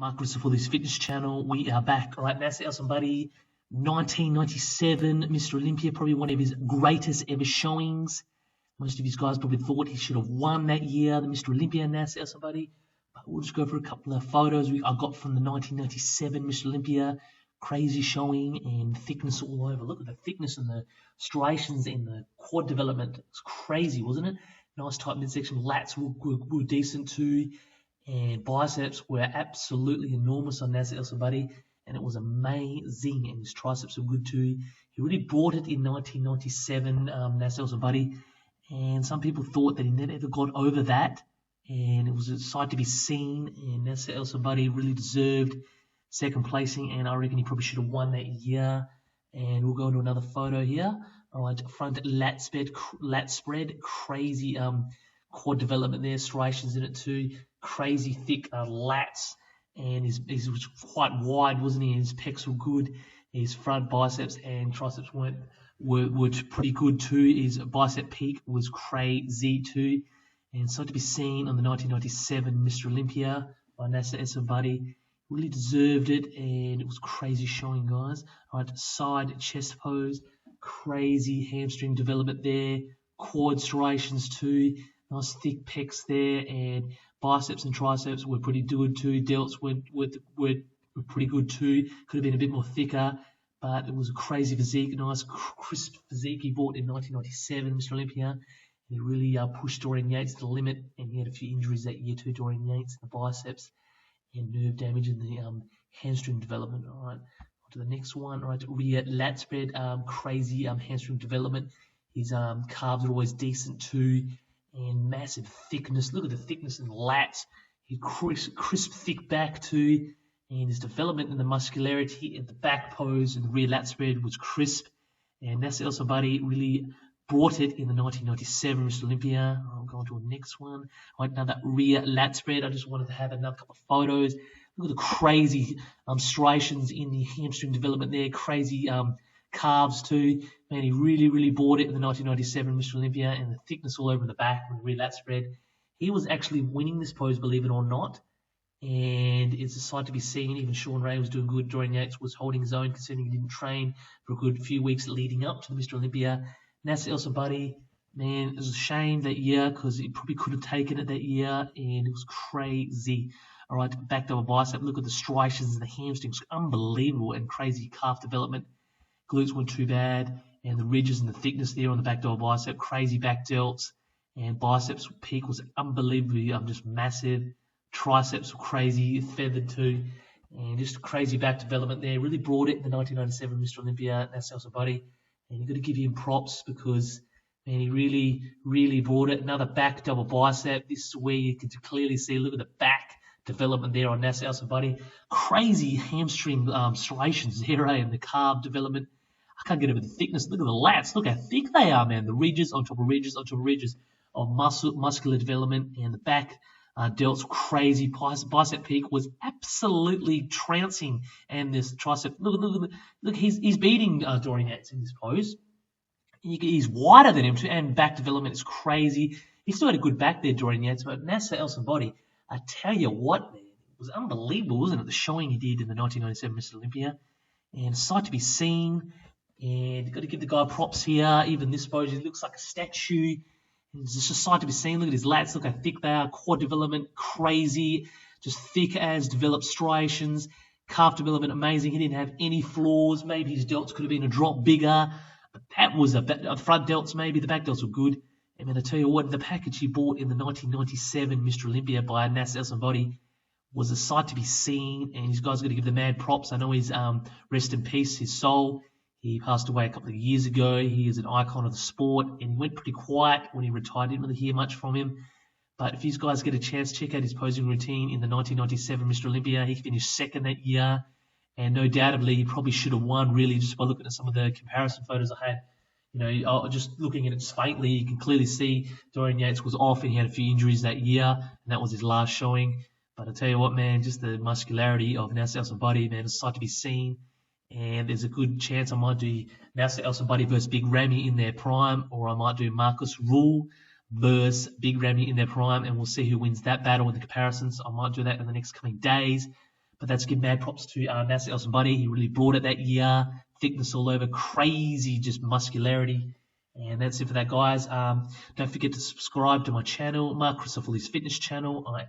Mark Russell for this fitness channel. We are back. All right, Nasser El Sonbaty, 1997, Mr Olympia, probably one of his greatest ever showings. Most of you guys probably thought he should have won that year, the Mr Olympia, Nasser El Sonbaty. But we'll just go for a couple of photos I got from the 1997 Mr Olympia. Crazy showing and thickness all over. Look at the thickness and the striations in the quad development. It's crazy, wasn't it? Nice tight midsection. Lats were decent too. And biceps were absolutely enormous on Nasser El Sonbaty, and it was amazing. And his triceps were good too. He really brought it in 1997, Nasser El Sonbaty, and some people thought that he never ever got over that, and it was a sight to be seen. And Nasser El Sonbaty really deserved second placing, and I reckon he probably should have won that year. And we'll go into another photo here. All right, front lat spread, crazy quad development there, striations in it too. Crazy thick lats, and his was quite wide, wasn't he? His pecs were good. His front biceps and triceps were pretty good too. His bicep peak was crazy too, and so to be seen on the 1997 Mr Olympia by Nasser El Sonbaty. Really deserved it, and it was crazy showing, guys. All right, side chest pose, crazy hamstring development there, quad striations too. Nice thick pecs there, and biceps and triceps were pretty good too. Delts were pretty good too. Could have been a bit more thicker, but it was a crazy physique, nice crisp physique he bought in 1997, Mr Olympia. And he really pushed Dorian Yates to the limit, and he had a few injuries that year too, Dorian Yates, the biceps and nerve damage in the hamstring development. All right, on to the next one. All right, rear lat spread, crazy hamstring development. His calves are always decent too. And massive thickness. Look at the thickness in the lats. He crisp thick back too. And his development in the muscularity at the back pose and the rear lat spread was crisp. And Nasser El Sonbaty really brought it in the 1997 Mr Olympia. I'll go on to the next one. Right, another rear lat spread. I just wanted to have another couple of photos. Look at the crazy striations in the hamstring development there. Crazy calves too. Man, he really bought it in the 1997 Mr Olympia, and the thickness all over the back and the rear lat spread. He was actually winning this pose, believe it or not, and it's a sight to be seen. Even Sean Ray was doing good. Dorian Yates was holding his own, considering he didn't train for a good few weeks leading up to the Mr Olympia. Nasser El Sonbaty, man, it was a shame that year because he probably could have taken it that year, and it was crazy. All right, back double bicep. Look at the striations and the hamstrings, unbelievable, and crazy calf development. Glutes weren't too bad, and the ridges and the thickness there on the back double bicep, crazy back delts, and biceps peak was unbelievably just massive. Triceps were crazy, feathered too, and just crazy back development there. Really brought it in the 1997 Mr Olympia, Nasser El Sonbaty, and you've got to give him props because, man, he really brought it. Another back double bicep. This is where you can clearly see, look at the back development there on Nasser El Sonbaty. Crazy hamstring striations there, and the calf development. I can't get over the thickness. Look at the lats. Look how thick they are, man. The ridges on top of ridges on top of ridges of muscular development, and the back delts crazy. Bicep peak was absolutely trouncing, and this tricep. Look. He's beating Dorian Yates in this pose. He's wider than him too, and back development is crazy. He still had a good back there, Dorian Yates, but Nasser El Sonbaty, I tell you what, man, it was unbelievable, wasn't it? The showing he did in the 1997 Mr Olympia, and a sight to be seen. And you've got to give the guy props here. Even this pose, he looks like a statue. And it's just a sight to be seen. Look at his lats. Look how thick they are. Quad development, crazy. Just thick as developed striations. Calf development, amazing. He didn't have any flaws. Maybe his delts could have been a drop bigger. But that was a front delts, maybe. The back delts were good. And then I tell you what, the package he bought in the 1997 Mr Olympia by Nasser El Sonbaty was a sight to be seen. And these guys got to give the man props. I know he's rest in peace, his soul. He passed away a couple of years ago. He is an icon of the sport, and he went pretty quiet when he retired. Didn't really hear much from him. But if you guys get a chance, check out his posing routine in the 1997 Mr Olympia. He finished second that year, and no doubtably he probably should have won, really, just by looking at some of the comparison photos I had. You know, just looking at it faintly, you can clearly see Dorian Yates was off, and he had a few injuries that year, and that was his last showing. But I tell you what, man, just the muscularity of Nasser El Sonbaty, man, it's a sight to be seen. And there's a good chance I might do Nasser El Sonbaty versus Big Ramy in their prime, or I might do Marcus Rule versus Big Ramy in their prime, and we'll see who wins that battle in the comparisons. I might do that in the next coming days. But that's give mad props to Nasser El Sonbaty. He really brought it that year. Thickness all over, crazy, just muscularity. And that's it for that, guys. Don't forget to subscribe to my channel, Mark Christopher's Fitness channel. I